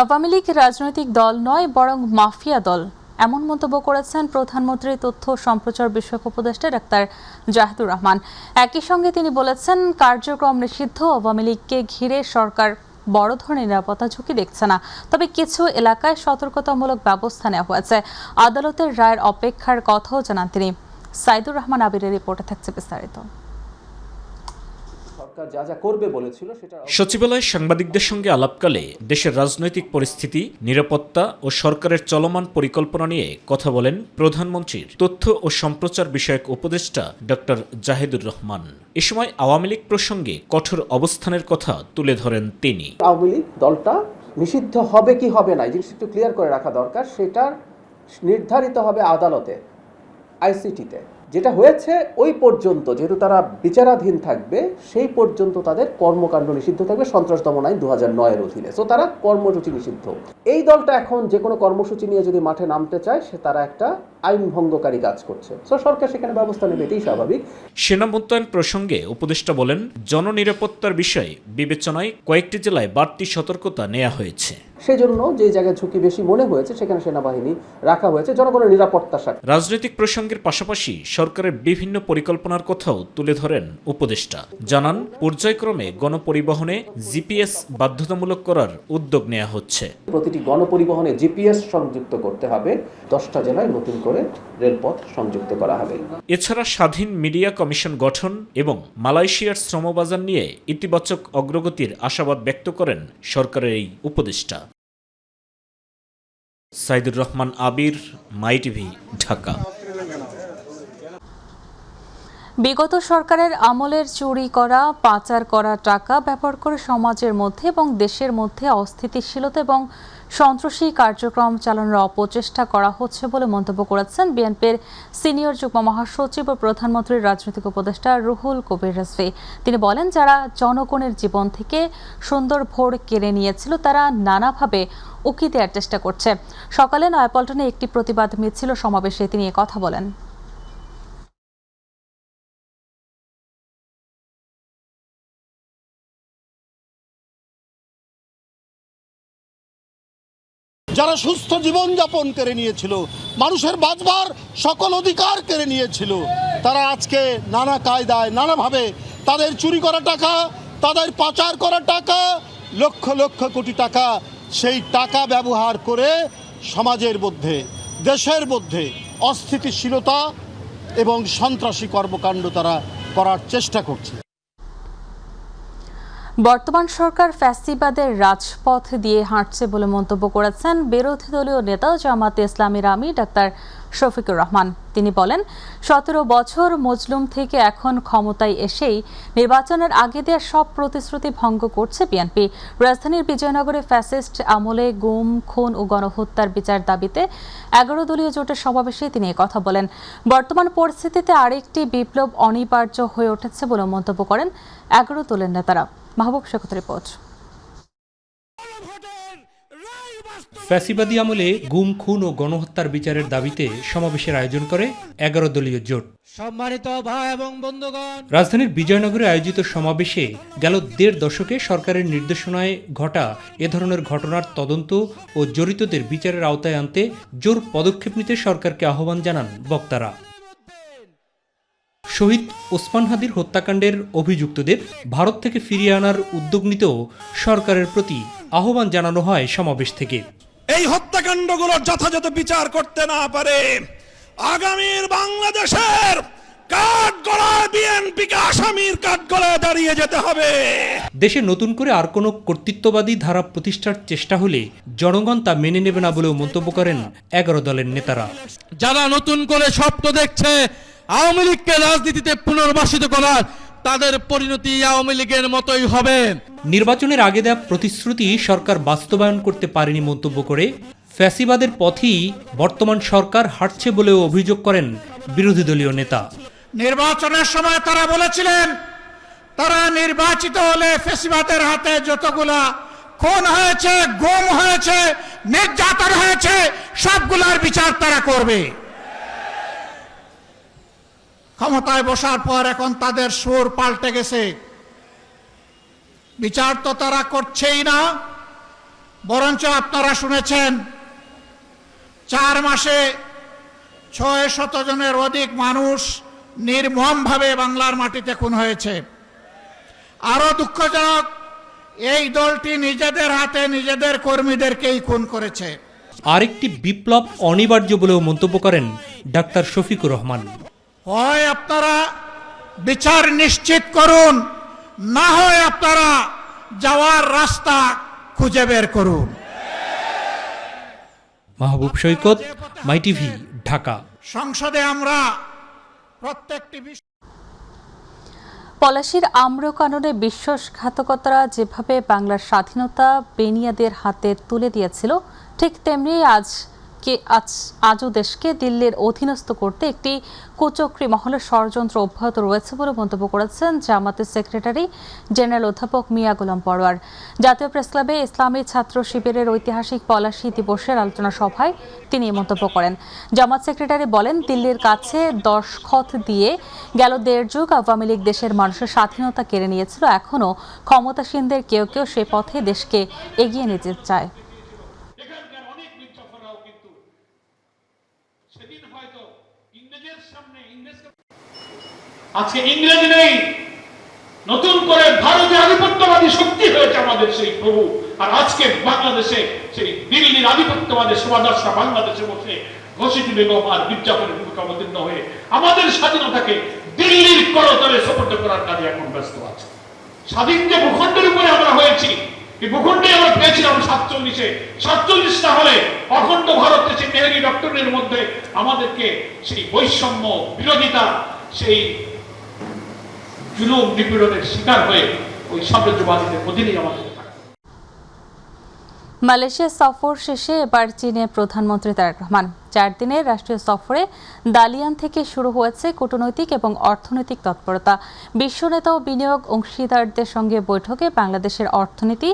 আওয়ামী লীগ রাজনৈতিক দল নয় বরং মাফিয়া দল, এমন মন্তব্য করেছেন প্রধানমন্ত্রীর তথ্য সম্প্রচার বিষয়ক উপদেষ্টা ডাক্তার জাহিদুর রহমান। একই সঙ্গে তিনি বলেছেন, কার্যক্রম নিষিদ্ধ আওয়ামী লীগকে ঘিরে সরকার বড় ধরনের নিরাপত্তা ঝুঁকি দেখছে না, তবে কিছু এলাকায় সতর্কতামূলক ব্যবস্থা নেওয়া হয়েছে। আদালতের রায়ের অপেক্ষার কথাও জানান তিনি। সাইদুর রহমান আবিরের রিপোর্টে থাকছে বিস্তারিত। সচিবালয়ে সাংবাদিকদের সঙ্গে আলাপকালে দেশের রাজনৈতিক পরিস্থিতি, নিরাপত্তা ও সরকারের চলমান পরিকল্পনা নিয়ে কথা বলেন প্রধানমন্ত্রীর তথ্য ও সম্প্রচার বিষয়ক উপদেষ্টা ডক্টর জাহিদুর রহমান। এ সময় আওয়ামী লীগ প্রসঙ্গে কঠোর অবস্থানের কথা তুলে ধরেন তিনি। আওয়ামী লীগ দলটা নিষিদ্ধ হবে কি হবে না, এই জিনিসটা একটু ক্লিয়ার করে রাখা দরকার। সেটা নির্ধারিত হবে আদালতে, আইসিটিতে। যেটা হয়েছে ওই পর্যন্ত, যেহেতু তারা বিচারাধীন থাকবে, সেই পর্যন্ত তাদের কর্মকাণ্ড নিষিদ্ধ থাকবে সন্ত্রাস দমন আইন 2009-এর অধীনে। সো তারা কর্মসূচি নিষিদ্ধ। এই দলটা এখন যে কোনো কর্মসূচি নিয়ে যদি মাঠে নামতে চায়, সে তারা একটা আইন ভঙ্গকারী কাজ করছে। সো সরকার সেখানে ব্যবস্থা নেবে, এটাই স্বাভাবিক। সেনা মোতায়েন প্রসঙ্গে উপদেষ্টা বলেন, জননিরাপত্তার বিষয়ে বিবেচনায় কয়েকটি জেলায় বাড়তি সতর্কতা নেওয়া হয়েছে। সেজন্য যে জায়গায় ঝুঁকি বেশি মনে হয়েছে সেখানে সেনাবাহিনী রাখা হয়েছে জনগণের নিরাপত্তার স্বার্থে। রাজনৈতিক প্রসঙ্গের পাশাপাশি সরকারের বিভিন্ন পরিকল্পনার কথাও তুলে ধরেন উপদেষ্টা। জানান, পর্যায়ক্রমে গণপরিবহনে জিপিএস বাধ্যতামূলক করার উদ্যোগ নেওয়া হচ্ছে। প্রতিটি গণপরিবহনে জিপিএস সংযুক্ত করতে হবে। 10টা জেলায় নতুন করে রেলপথ সংযুক্ত করা হবে। এছাড়া স্বাধীন মিডিয়া কমিশন গঠন এবং মালয়েশিয়ার শ্রমবাজার নিয়ে ইতিবাচক অগ্রগতির আশাবাদ ব্যক্ত করেন সরকারের এই উপদেষ্টা। সাইদুর রহমান আবির, মাই টিভি, ঢাকা। বিগত সরকারের আমলের চুরি করা, পাচার করা টাকা ব্যবহার করে সমাজের মধ্যে এবং দেশের মধ্যে অস্থিতিশীলতা এবং সন্ত্রাসী কার্যক্রম চালানোর অপচেষ্টা করা হচ্ছে বলে মন্তব্য করেছেন বিএনপির সিনিয়র যুগ্ম মহাসচিব ও প্রধানমন্ত্রীর রাজনৈতিক উপদেষ্টা রুহুল কবির রিজভী। তিনি বলেন, যারা জনগণের জীবন থেকে সুন্দর ভোর কেড়ে নিয়েছিল, তারা নানাভাবে উকি দেওয়ার চেষ্টা করছে। সকালে নয়াপল্টনে একটি প্রতিবাদ মিছিল সমাবেশে তিনি কথা বলেন। যারা সুস্থ জীবনযাপন কেড়ে নিয়েছিল, মানুষের বাঁচবার সকল অধিকার কেড়ে নিয়েছিল, তারা আজকে নানা কায়দায় নানাভাবে তাদের চুরি করা টাকা, তাদের পাচার করা টাকা, লক্ষ লক্ষ কোটি টাকা, সেই টাকা ব্যবহার করে সমাজের মধ্যে, দেশের মধ্যে অস্থিতিশীলতা এবং সন্ত্রাসী কর্মকাণ্ড তারা করার চেষ্টা করছে। বর্তমান সরকার ফ্যাসিবাদের রাজপথ দিয়ে হাঁটছে বলে মন্তব্য করেছেন বিরোধী দলীয় নেতা জামাতে ইসলামীর আমির ডাক্তার শফিকুর রহমান। তিনি বলেন, 17 বছর মজলুম থেকে এখন ক্ষমতায় এসেই নির্বাচনের আগে দেওয়া সব প্রতিশ্রুতি ভঙ্গ করছে বিএনপি। রাজধানীর বিজয়নগরে ফ্যাসিস্ট আমলে গুম, খুন ও গণহত্যার বিচার দাবিতে 11 দলীয় জোটের সমাবেশে তিনি কথা বলেন। বর্তমান পরিস্থিতিতে আরেকটি বিপ্লব অনিবার্য হয়ে উঠেছে বলে মন্তব্য করেন 11 দলের নেতারা। মাহবুব শেখের রিপোর্ট। ফ্যাসিবাদী আমলে গুম, খুন ও গণহত্যার বিচারের দাবিতে সমাবেশের আয়োজন করে 11 দলীয় জোট। সম্মানিত ভাই এবং বন্ধুগণ, রাজধানীর বিজয়নগরে আয়োজিত সমাবেশে গেল 1.5 দশকে সরকারের নির্দেশনায় ঘটা এ ধরনের ঘটনার তদন্ত ও জড়িতদের বিচারের আওতায় আনতে জোর পদক্ষেপ নিতে সরকারকে আহ্বান জানান বক্তারা। শহীদ ওসমান হাদির হত্যাকাণ্ডের অভিযুক্তদের ভারত থেকে ফিরিয়ে আনার উদ্যোগ নিতেও সরকারের প্রতি আহ্বান জানানো হয় সমাবেশ থেকে। এই হত্যাকাণ্ডগুলোর যথাযথ বিচার করতে না পারে আগামীর বাংলাদেশের কাঠগড়ায় বিএনপিকে আসামির কাঠগড়ায় দাঁড়িয়ে যেতে হবে। দেশে নতুন করে আর কোনো কর্তৃত্ববাদী ধারা প্রতিষ্ঠার চেষ্টা হলে জনগণ তা মেনে নেবে না বলেও মন্তব্য করেন 11 দলের নেতারা। যারা নতুন করে স্বপ্ন দেখছে আওয়ামী লীগকে রাজনীতিতে পুনর্বাসিত করার, তাদের পরিণতি আওয়ামী লীগের মতোই হবে। নির্বাচনের আগে দেওয়া প্রতিশ্রুতি সরকার বাস্তবায়ন করতে পারেনি মন্তব্য করে ফ্যাসিবাদের পথেই বর্তমান সরকার হাঁটছে বলেও অভিযোগ করেন বিরোধী দলীয় নেতা। নির্বাচনের সময় তারা বলেছিলেন, তারা নির্বাচিত হলে ফ্যাসিবাদের হাতে যতগুলা খুন হয়েছে, গুম হয়েছে, নির্যাতন হয়েছে, সবগুলার বিচার তারা করবে। ক্ষমতায় বসার পর এখন তাদের সুর পাল্টে গেছে। বিচার তো তারা করছেই না, বরঞ্চ আপনারা শুনেছেন 4 মাসে 600 জনের অধিক মানুষ নির্মমভাবে বাংলার মাটিতে খুন হয়েছে। আরো দুঃখজনক, এই দলটি নিজেদের হাতে নিজেদের কর্মীদেরকেই খুন করেছে। আরেকটি বিপ্লব অনিবার্য বলেও মন্তব্য করেন ডাক্তার শফিকুর রহমান। হয় আপনারা বিচার নিশ্চিত করুন, না হয় আপনারা যাওয়ার রাস্তা খুঁজে বের করুন। মাহবুব সৈকত, মাই টিভি, ঢাকা। সংসদে আমরা প্রত্যেকটি বিষয় পলাশীর আম্রকাননে বিশ্বাসঘাতকতারা যেভাবে বাংলার স্বাধীনতা বেনিয়াদের হাতে তুলে দিয়েছিল, ঠিক তেমনি আজও দেশকে দিল্লির অধীনস্থ করতে একটি কুচক্রী মহলের ষড়যন্ত্র অব্যাহত রয়েছে বলে মন্তব্য করেছেন জামাতের সেক্রেটারি জেনারেল অধ্যাপক মিয়া গোলাম পরোয়ার। জাতীয় প্রেসক্লাবে ইসলামী ছাত্র শিবিরের ঐতিহাসিক পলাশী দিবসের আলোচনা সভায় তিনি এই মন্তব্য করেন। জামাত সেক্রেটারি বলেন, দিল্লির কাছে দশখত দিয়ে গেল 1.5 যুগ আওয়ামী লীগ দেশের মানুষের স্বাধীনতা কেড়ে নিয়েছিল। এখনও ক্ষমতাসীনদের কেউ কেউ সে পথে দেশকে এগিয়ে নিতে চায়। আজকে ইংরেজি নেই, নতুন করে ভারতের আধিপত্যবাদী শক্তি হয়েছে আমাদের সেই প্রভু। আর আজকে বাংলাদেশে সেই দিল্লির আধিপত্যবাদী শোভাযাত্রা বাংলাদেশে বসে ঘোষিত বেগম আর বিজ্ঞাপনের ভূমিকা অবতীর্ণ হয়ে আমাদের স্বাধীনতাকে দিল্লির করতলে সুপর্দ করার কাজে এখন ব্যস্ত আছে। স্বাধীন যে ভূখণ্ডের উপরে আমরা হয়েছি, এই ভূখণ্ডে আমরা পেয়েছিলাম 47-টা হলে অখণ্ড ভারত সেই নেহেরু ডক্টরের মধ্যে আমাদেরকে সেই বৈষম্য বিরোধিতা, সেই জুলুম নিপীড়নের শিকার হয়ে ওই সাম্রাজ্যবাদীদের অধীনেই আমাদের। মালয়েশিয়া সফর শেষে এবার চীনে প্রধানমন্ত্রী তারেক রহমান। 4 দিনের রাষ্ট্রীয় সফরে দালিয়ান থেকে শুরু হয়েছে কূটনৈতিক এবং অর্থনৈতিক তৎপরতা। বিশ্ব নেতা ও বিনিয়োগ অংশীদারদের সঙ্গে বৈঠকে বাংলাদেশের অর্থনীতি,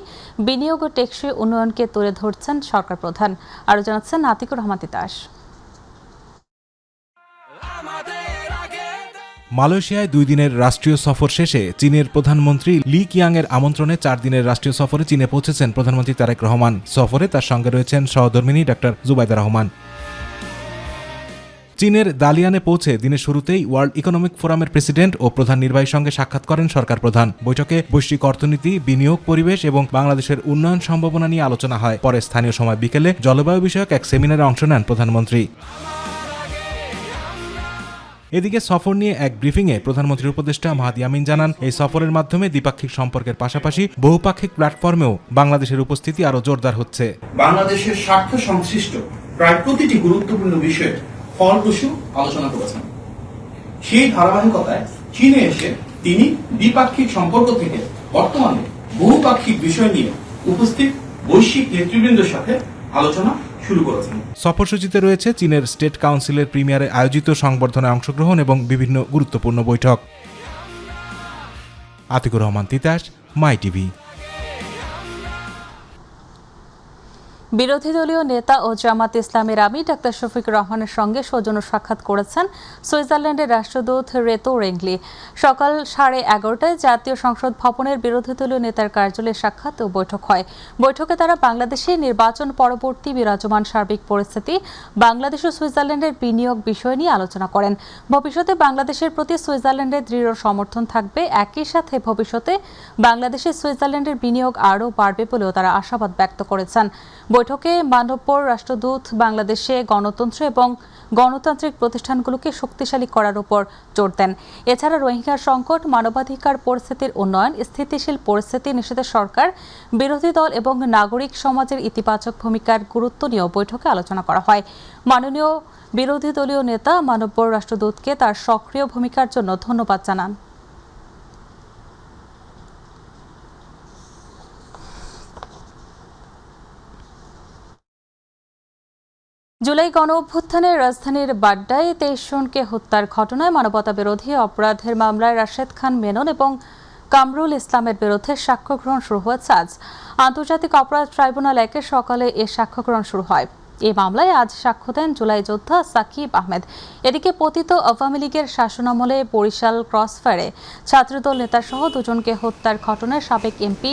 বিনিয়োগ ও টেকসই উন্নয়নকে তুলে ধরছেন সরকার প্রধান। আরও জানাচ্ছেন আতিকুর রহমান তিতাস। মালয়েশিয়ায় 2 দিনের রাষ্ট্রীয় সফর শেষে চীনের প্রধানমন্ত্রী লি কিয়াংয়ের আমন্ত্রণে 4 দিনের রাষ্ট্রীয় সফরে চীনে পৌঁছেছেন প্রধানমন্ত্রী তারেক রহমান। সফরে তার সঙ্গে রয়েছেন সহধর্মিণী ডাক্তার জুবাইদা রহমান। চীনের দালিয়ানে পৌঁছে দিনের শুরুতেই ওয়ার্ল্ড ইকোনমিক ফোরামের প্রেসিডেন্ট ও প্রধান নির্বাহীর সঙ্গে সাক্ষাৎ করেন সরকার প্রধান। বৈঠকে বৈশ্বিক অর্থনীতি, বিনিয়োগ, পরিবেশ এবং বাংলাদেশের উন্নয়ন সম্ভাবনা নিয়ে আলোচনা হয়। পরে স্থানীয় সময় বিকেলে জলবায়ু বিষয়ক এক সেমিনারে অংশ নেন প্রধানমন্ত্রী। এদিকে সফর নিয়ে এক ব্রিফিংয়ে প্রধানমন্ত্রীর উপদেষ্টা মাহাদি আমিন জানান, এই সফরের মাধ্যমে দ্বিপাক্ষিক সম্পর্কের পাশাপাশি বহুপাক্ষিক প্ল্যাটফর্মেও বাংলাদেশের উপস্থিতি আরও জোরদার হচ্ছে। বাংলাদেশের স্বার্থ সংশ্লিষ্ট প্রায় প্রতিটি গুরুত্বপূর্ণ বিষয়ে ফলপ্রসূ আলোচনা করেছেন। সেই ধারাবাহিকতায় চীনে এসে তিনি দ্বিপাক্ষিক সম্পর্ক থেকে বর্তমানে বহুপাক্ষিক বিষয় নিয়ে উপস্থিত বৈশ্বিক নেতৃবৃন্দের সাথে আলোচনা শুরু করেছেন। সফরসূচিতে রয়েছে চীনের স্টেট কাউন্সিলের প্রিমিয়ারে আয়োজিত সংবর্ধনায় অংশগ্রহণ এবং বিভিন্ন গুরুত্বপূর্ণ বৈঠক। আতিকুর রহমান তিতাস, মাই টিভি। বিরোধী দলীয় নেতা ও জামাত ইসলামের আমির ডাক্তার শফিকুর রহমানের সঙ্গে সৌজন্য সাক্ষাৎ করেছেন সুইজারল্যান্ডের রাষ্ট্রদূত রেতো রেংলি। সকাল 11:30টায় জাতীয় সংসদ ভবনের বিরোধী দলীয় নেতার কার্যালয়ে সাক্ষাৎ ও বৈঠক হয়। বৈঠকে তারা বাংলাদেশে নির্বাচন পরবর্তী বিরাজমান সার্বিক পরিস্থিতি, বাংলাদেশ ও সুইজারল্যান্ডের বিনিয়োগ বিষয় নিয়ে আলোচনা করেন। ভবিষ্যতে বাংলাদেশের প্রতি সুইজারল্যান্ডের দৃঢ় সমর্থন থাকবে। একই সাথে ভবিষ্যতে বাংলাদেশে সুইজারল্যান্ডের বিনিয়োগ আরও বাড়বে বলেও তারা আশাবাদ ব্যক্ত করেছেন। বৈঠকে মানববর রাষ্ট্রদূত বাংলাদেশে গণতন্ত্র এবং গণতান্ত্রিক প্রতিষ্ঠানগুলোকে শক্তিশালী করার উপর জোর দেন। এছাড়া রোহিঙ্গা সংকট, মানবাধিকার পরিস্থিতির উন্নয়ন, স্থিতিশীল পরিস্থিতি নিশ্চিতে সরকার, বিরোধী দল এবং নাগরিক সমাজের ইতিবাচক ভূমিকার গুরুত্ব নিয়েও বৈঠকে আলোচনা করা হয়। মাননীয় বিরোধী দলীয় নেতা মানববর রাষ্ট্রদূতকে তার সক্রিয় ভূমিকার জন্য ধন্যবাদ জানান। জুলাই গণ অভ্যুত্থানের রাজধানীর বাড্ডায় 23 জনকে হত্যার ঘটনায় মানবতা বিরোধী অপরাধের মামলায় রাশেদ খান মেনন এবং কামরুল ইসলামের বিরুদ্ধে সাক্ষ্য গ্রহণ শুরু হয়েছে আজ। আন্তর্জাতিক অপরাধ ট্রাইব্যুনাল 1-এ সকালে এ সাক্ষ্য গ্রহণ শুরু হয়। এই মামলায় আজ সাক্ষ্য দেন জুলাই যোদ্ধা সাকিব আহমেদ। এদিকে পতিত আওয়ামী লীগের শাসনামলে বরিশাল ক্রসফায়ারে ছাত্রদল নেতাসহ 2 জনকে হত্যার ঘটনায় সাবেক এমপি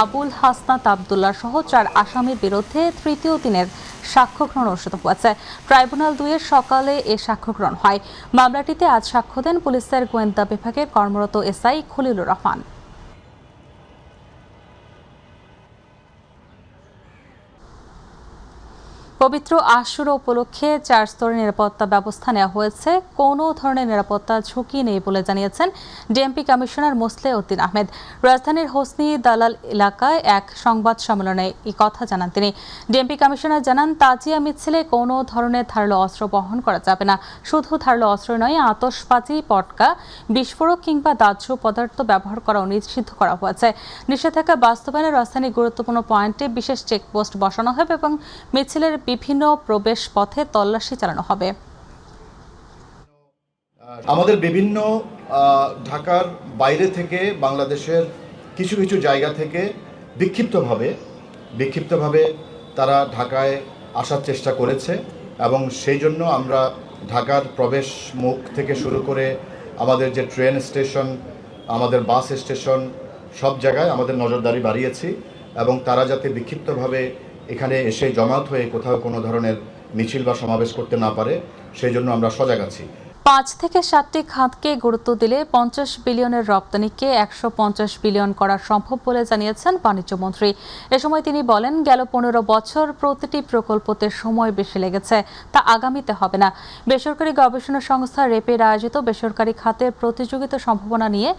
আবুল হাসনাত আবদুল্লাহ সহ 4 আসামির বিরুদ্ধে তৃতীয় দিনের সাক্ষ্য গ্রহণ অনুষ্ঠিত হয়েছে। ট্রাইব্যুনাল 2-এর সকালে এ সাক্ষ্য গ্রহণ হয়। মামলাটিতে আজ সাক্ষ্য দেন পুলিশের গোয়েন্দা বিভাগের কর্মরত এসআই খলিলুর রহমান। পবিত্র আশুরা উপলক্ষে 4 স্তরের নিরাপত্তা ব্যবস্থা নেওয়া হয়েছে। কোনো ধরনের নিরাপত্তা ঝুঁকি নেই বলে জানিয়েছেন DMP commissioner Moseley Uddin Ahmed. রাজধানীর হোসনি দালাল এলাকায় এক সংবাদ সম্মেলনে এই কথা জানান তিনি। ডিএমপি কমিশনার জানান, তাজিয়া মিছিলে কোনো ধরনের ধারালো অস্ত্র বহন করা যাবে না। শুধু ধারালো অস্ত্র নয়, আতশবাজি, পটকা, বিস্ফোরক কিংবা দাহ্য পদার্থ ব্যবহার করাও নিষিদ্ধ করা হয়েছে। নিষেধাজ্ঞা বাস্তবায়নে রাজধানীর গুরুত্বপূর্ণ পয়েন্টে বিশেষ চেকপোস্ট বসানো হবে এবং মিছিলের বিভিন্ন প্রবেশ পথে তল্লাশি চালানো হবে। আমাদের বিভিন্ন ঢাকার বাইরে থেকে বাংলাদেশের কিছু কিছু জায়গা থেকে বিক্ষিপ্তভাবে তারা ঢাকায় আসার চেষ্টা করেছে এবং সেই জন্য আমরা ঢাকার প্রবেশ মুখ থেকে শুরু করে আমাদের যে ট্রেন স্টেশন, আমাদের বাস স্টেশন, সব জায়গায় আমাদের নজরদারি বাড়িয়েছি এবং তারা যাতে বিক্ষিপ্তভাবে এখানে এসে জমায়েত হয়ে কোথাও কোনো ধরনের মিছিল বা সমাবেশ করতে না পারে সেই জন্য আমরা সজাগ আছি। 5 থেকে 7টি খাতকে গুরুত্ব দিলে 50 বিলিয়নের রপ্তানিকে 150 বিলিয়ন করা সম্ভব বলে জানিয়েছেন বাণিজ্য মন্ত্রী। এ সময় তিনি বলেন, গেল 15 বছর প্রতিটি প্রকল্পতে সময় বেশি লেগেছে, তা আগামীতে হবে না। বেসরকারি গবেষণা সংস্থা রেপের আয়োজিত বেসরকারি খাতের প্রতিযোগিতা সম্ভাবনা নিয়ে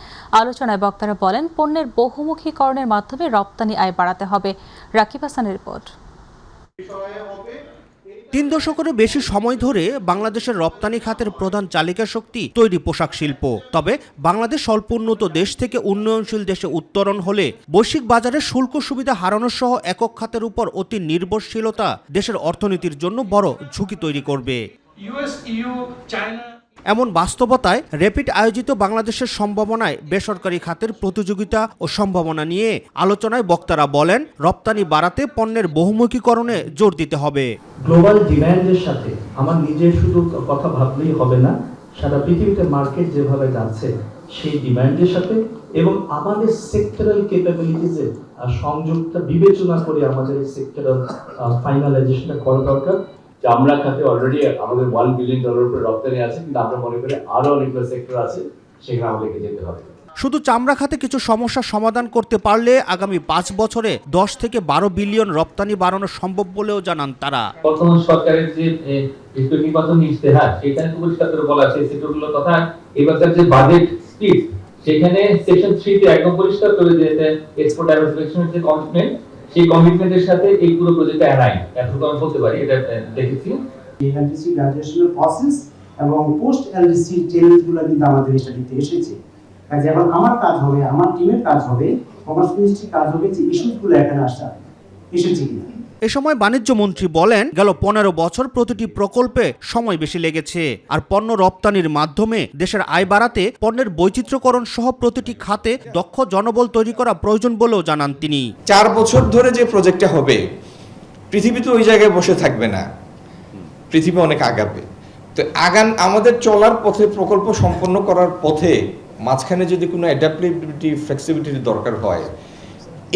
আলোচনায় বক্তারা বলেন, পণ্যের বহুমুখীকরণের মাধ্যমে রপ্তানি আয় বাড়াতে হবে। রাকিব হাসানের রিপোর্ট। 3 দশকেরও বেশি সময় ধরে বাংলাদেশের রপ্তানি খাতের প্রধান চালিকা শক্তি তৈরি পোশাক শিল্প। তবে বাংলাদেশ স্বল্প উন্নত দেশ থেকে উন্নয়নশীল দেশে উত্তরণ হলে বৈশ্বিক বাজারে শুল্ক সুবিধা হারানো সহ একক খাতের উপর অতি নির্ভরশীলতা দেশের অর্থনীতির জন্য বড় ঝুঁকি তৈরি করবে। এমন বাস্তবতায় র্যাপিড আয়োজিত বাংলাদেশের সম্ভাবনায় বেসরকারি খাতের প্রতিযোগিতা ও সম্ভাবনা নিয়ে আলোচনায় বক্তারা বলেন, রপ্তানি বাড়াতে পণ্যের বহুমুখীকরণে জোর দিতে হবে। গ্লোবাল ডিমান্ডের সাথে আমার নিজের শুধু কথা ভাবলেই হবে না, সারা পৃথিবীতে মার্কেট যেভাবে যাচ্ছে সেই ডিমান্ডের সাথে এবং আমাদের সেক্টরাল ক্যাপাবিলিটিজের সংযুক্ত বিবেচনা করে আমাদের সেক্টরাল ফাইনালাইজেশনটা করা দরকার। চামড়া খাতে অলরেডি আমাদের $1 বিলিয়ন উপরে রপ্তানি আছে, কিন্তু আমরা মনে করি আরো অনেকগুলো সেক্টর আছে, সেখানে আমাদেরকে যেতে হবে। শুধু চামড়া খাতে কিছু সমস্যার সমাধান করতে পারলে আগামী 5 বছরে 10 থেকে 12 বিলিয়ন রপ্তানি বাড়ানো সম্ভব বলেও জানান তারা। বর্তমান সরকারের যে নির্বাচন ইশতেহার, সেখানে পরিষ্কার করে বলা আছে সেক্টরগুলোর কথা। এবারকার যে বাজেট স্পিচ, সেখানে সেকশন 3 তে একদম পরিষ্কার করে দিয়েছে এক্সপোর্ট ডাইভারসিফিকেশনের যে কমিটমেন্ট, সেই কমিটমেন্টের সাথে এই পুরো প্রজেক্টটা অ্যালাইন। এতটুকু আমি বলতে পারি, এটা দেখেছি। এলডিসি গ্রাজুয়েশনের প্রসেস এবং পোস্ট এলডিসি চ্যালেঞ্জগুলো কিন্তু আমাদের স্টাডিতে এসেছে। যেমন আমার কাজ হবে, আমার টিমের কাজ হবে, কমার্স মিনিস্ট্রির কাজ হবে যে ইস্যুগুলো এখানে এসেছে কিনা। এ সময় বাণিজ্য মন্ত্রী বলেন, গেল 15 বছর প্রতিটি প্রকল্পে সময় বেশি লেগেছে, আর পণ্য রপ্তানির মাধ্যমে দেশের আয় বাড়াতে পণ্যের বৈচিত্র্যকরণ সহ প্রতিটি খাতে দক্ষ জনবল তৈরি করা প্রয়োজন বলেও জানান তিনি। 4 বছর ধরে যে প্রজেক্টটা হবে, পৃথিবী তো ওই জায়গায় বসে থাকবে না, পৃথিবী অনেক আগাবে। তো আমাদের চলার পথে, প্রকল্প সম্পন্ন করার পথে মাঝখানে যদি কোনো অ্যাডাপ্টিবিলিটি, ফ্লেক্সিবিলিটির দরকার হয়,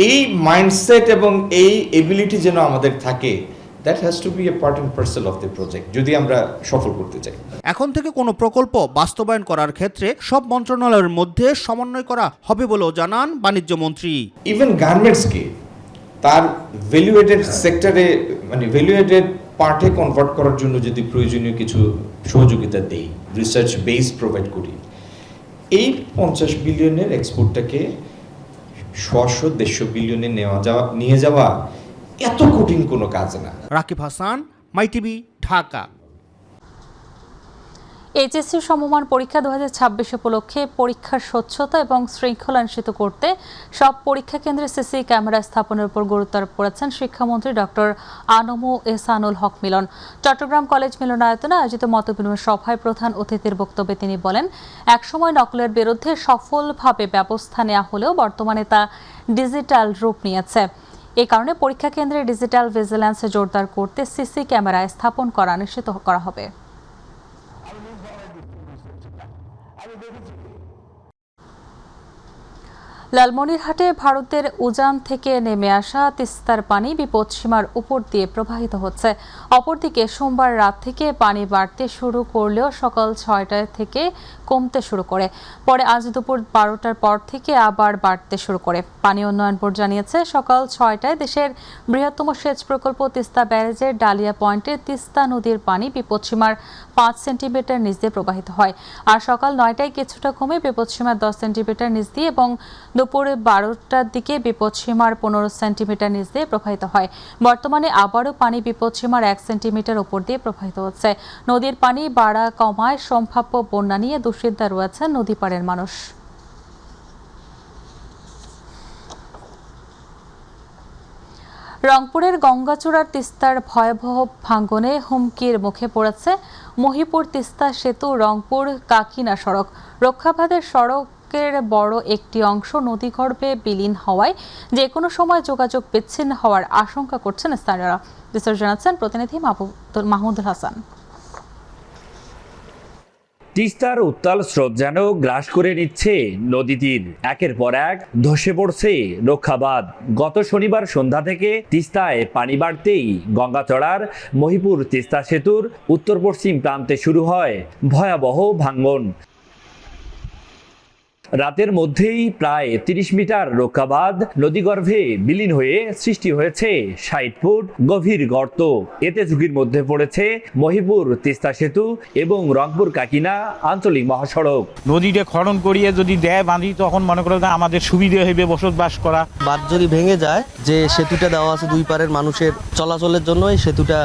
এই মাইন্ডসেট এবং এই এবিলিটি যেন আমাদের থাকে, that has to be a part and parcel of the project, যদি আমরা সফল করতে চাই। এখন থেকে কোনো প্রকল্প বাস্তবায়ন করার ক্ষেত্রে সব মন্ত্রণালয়ের মধ্যে সমন্বয় করা হবে বলেও জানান বাণিজ্য মন্ত্রী। ইভেন গার্মেন্টসকে তার ভ্যালুয়েটেড সেক্টরে, মানে ভ্যালুয়েটেড পার্টে কনভার্ট করার জন্য যদি প্রয়োজনীয় কিছু সহযোগিতা দেই, রিসার্চ বেস প্রোভাইড করি, এই 50 বিলিয়নের এক্সপোর্টটাকে 100-150 বিলিয়নে নিয়ে যাওয়া এত কঠিন কোনো কাজ না। রাকিব হাসান, মাই টিভি, ঢাকা। এইচএসসি সমমান পরীক্ষা 2026 উপলক্ষে পরীক্ষার স্বচ্ছতা এবং শৃঙ্খলা নিশ্চিত করতে সব পরীক্ষা কেন্দ্রে সিসি ক্যামেরা স্থাপনের উপর গুরুত্ব আরোপ করেছেন শিক্ষামন্ত্রী ডক্টর আনমু এহসানুল হক মিলন। চট্টগ্রাম কলেজ মিলনায়তনে আয়োজিত মতবিনিময় সভায় প্রধান অতিথির বক্তব্যে তিনি বলেন, একসময় নকলের বিরুদ্ধে সফলভাবে ব্যবস্থা নেওয়া হলেও বর্তমানে তা ডিজিটাল রূপ নিয়েছে। এই কারণে পরীক্ষা কেন্দ্রে ডিজিটাল ভিজিল্যান্স জোরদার করতে সিসি ক্যামেরা স্থাপন করা নিশ্চিত করা হবে। লালমনিরহাটে ভারতের উজান থেকে নেমে আসা তিস্তার পানি বিপদসীমার উপর দিয়ে প্রবাহিত হচ্ছে। অপরদিকে সোমবার রাত থেকে পানি বাড়তে শুরু করলেও সকাল ৬টায় থেকে কমতে শুরু করে, পরে আজ দুপুর ১২টার পর থেকে আবার বাড়তে শুরু করে। পানি উন্নয়ন বোর্ড জানিয়েছে, সকাল ৬টায় দেশের বৃহত্তম সেচ প্রকল্প তিস্তা ব্যারেজের ডালিয়া পয়েন্টে তিস্তা নদীর পানি বিপদসীমার ৫ সেন্টিমিটার নিচ দিয়ে প্রবাহিত হয়। আর সকাল ৯টায় কিছুটা কমে বিপদসীমার ১০ সেন্টিমিটার নিচ দিয়ে এবং দুপুরে ১২টার দিকে বিপদসীমার ১৫ সেন্টিমিটার নিচ দিয়ে প্রবাহিত হয়। বর্তমানে আবারও পানি বিপদসীমার ১ সেন্টিমিটার উপর দিয়ে প্রবাহিত হচ্ছে। নদীর পানি বাড়া কমায় সম্ভাব্য বন্যা নিয়ে দুশ্চিন্তায় রয়েছেন নদী পাড়ের মানুষ। রংপুরের গঙ্গাচূড়ার তিস্তার ভয়াবহ ভাঙ্গনে হুমকির মুখে পড়েছে মহিপুর তিস্তা সেতু রংপুর কাকিনা সড়ক। রক্ষাবাদের সড়কের বড় একটি অংশ নদীগর্ভে বিলীন হওয়ায় যে কোনো সময় যোগাযোগ বিচ্ছিন্ন হওয়ার আশঙ্কা করছেন স্থানীয়রা। বিস্তারিত জানাচ্ছেন প্রতিনিধি মাহমুদুল হাসান। তিস্তার উত্তাল স্রোত যেন গ্রাস করে নিচ্ছে নদী তীর, একের পর এক ধসে পড়ছে রক্ষাবাদ। গত শনিবার সন্ধ্যা থেকে তিস্তায় পানি বাড়তেই গঙ্গাচড়ার মহিপুর তিস্তা সেতুর উত্তর পশ্চিম প্রান্তে শুরু হয় ভয়াবহ ভাঙ্গন। রাতের মধ্যেই প্রায় ৩০ মিটার রক্ষাবাঁধ নদীগর্ভে বিলীন হয়ে সৃষ্টি হয়েছে ৬০ ফুট গভীর গর্ত। এতে ঝুঁকির মধ্যে পড়েছে মহিপুর তিস্তা সেতু এবং রংপুর কাকিনা আঞ্চলিক মহাসড়ক। নদীটা খনন করিয়ে যদি দেয় বাঁধি, তখন মনে করে আমাদের সুবিধা হইবে বসবাস করা। বাঁধ যদি ভেঙে যায়, যে সেতুটা দেওয়া আছে দুই পারের মানুষের চলাচলের জন্য, এই সেতুটা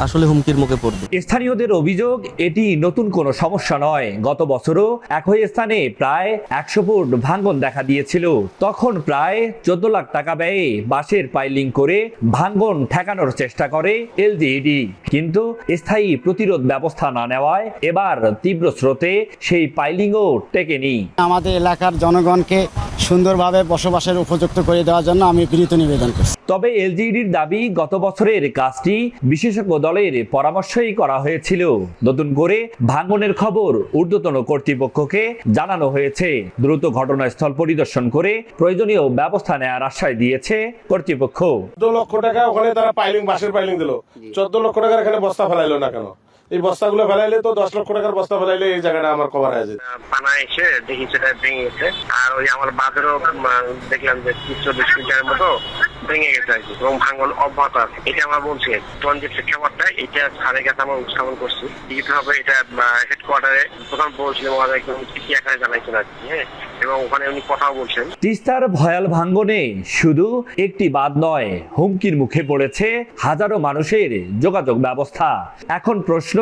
আসলে হুমকির মুখে পড়বে। স্থানীয়দের অভিযোগ, এটি নতুন কোনো সমস্যা নয়। গত বছরও একই স্থানে প্রায় ১০০ ফুট ভাঙ্গন দেখা দিয়েছিল। তখন প্রায় ১৪ লাখ টাকা ব্যয়ে বাঁশের পাইলিং করে ভাঙ্গন ঠেকানোর চেষ্টা করে এলজিইডি, কিন্তু স্থায়ী প্রতিরোধ ব্যবস্থা না নেওয়ায় এবার তীব্র স্রোতে সেই পাইলিংও টেকেনি। আমাদের এলাকার জনগণকে সুন্দরভাবে বসবাসের উপযুক্ত করে দেওয়ার জন্য আমি বিনীত নিবেদন করছি। তবে এলজিইডির দাবি, গত বছরের কাজটি বিশেষজ্ঞ দলের পরামর্শই করা হয়েছিল। নতুন করে ভাঙ্গনের খবর ঊর্ধ্বতন কর্তৃপক্ষকে জানানো হয়েছে। দ্রুত ঘটনাস্থল পরিদর্শন করে প্রয়োজনীয় ব্যবস্থা নেওয়ার আশ্বাস দিয়েছে কর্তৃপক্ষ। ১৪ লক্ষ টাকা ওখানে তারা বাঁশের পাইলিং দিল, ১৪ লক্ষ টাকার এখানে বস্তা ফেলাইলো না কেন? এই বস্তাগুলো ফেলাইলে তো ১০ লক্ষ টাকার বস্তা ফেলাইলে এই জায়গাটা আমার কভার হয়ে যায়। পানা এসে দেখি সেটা ভেঙে গেছে, আর ওই আমার বাজারও দেখলাম যে ৩০-৪০ মিটারের মতো ভেঙে গেছে আর কি, এবং ভাঙন অব্যাহত আছে। এটা আমরা বলছি যে প্রেক্ষাপটটা এটা স্যারের কাছে আমরা উপস্থাপন করছি। লিখিতভাবে এটা হেডকোয়ার্টারে প্রথম বলছিলাম, একদম চিঠি আকারে জানাইছেন আর কি, হ্যাঁ, এবং ওখানে উনি কথাও বলছেন। তিস্তার ভয়াল ভাঙ্গনে শুধু একটি বাঁধ নয়, হুমকির মুখে পড়েছে হাজারো মানুষের যোগাযোগ ব্যবস্থা। এখন প্রশ্ন,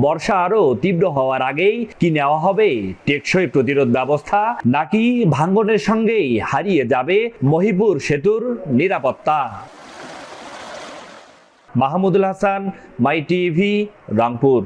বর্ষা আরো তীব্র হওয়ার আগেই কি নেওয়া হবে টেকসই প্রতিরোধ ব্যবস্থা, নাকি ভাঙ্গনের সঙ্গেই হারিয়ে যাবে মহিপুর সেতুর নিরাপত্তা? মাহমুদুল হাসান, মাই টিভি, রংপুর।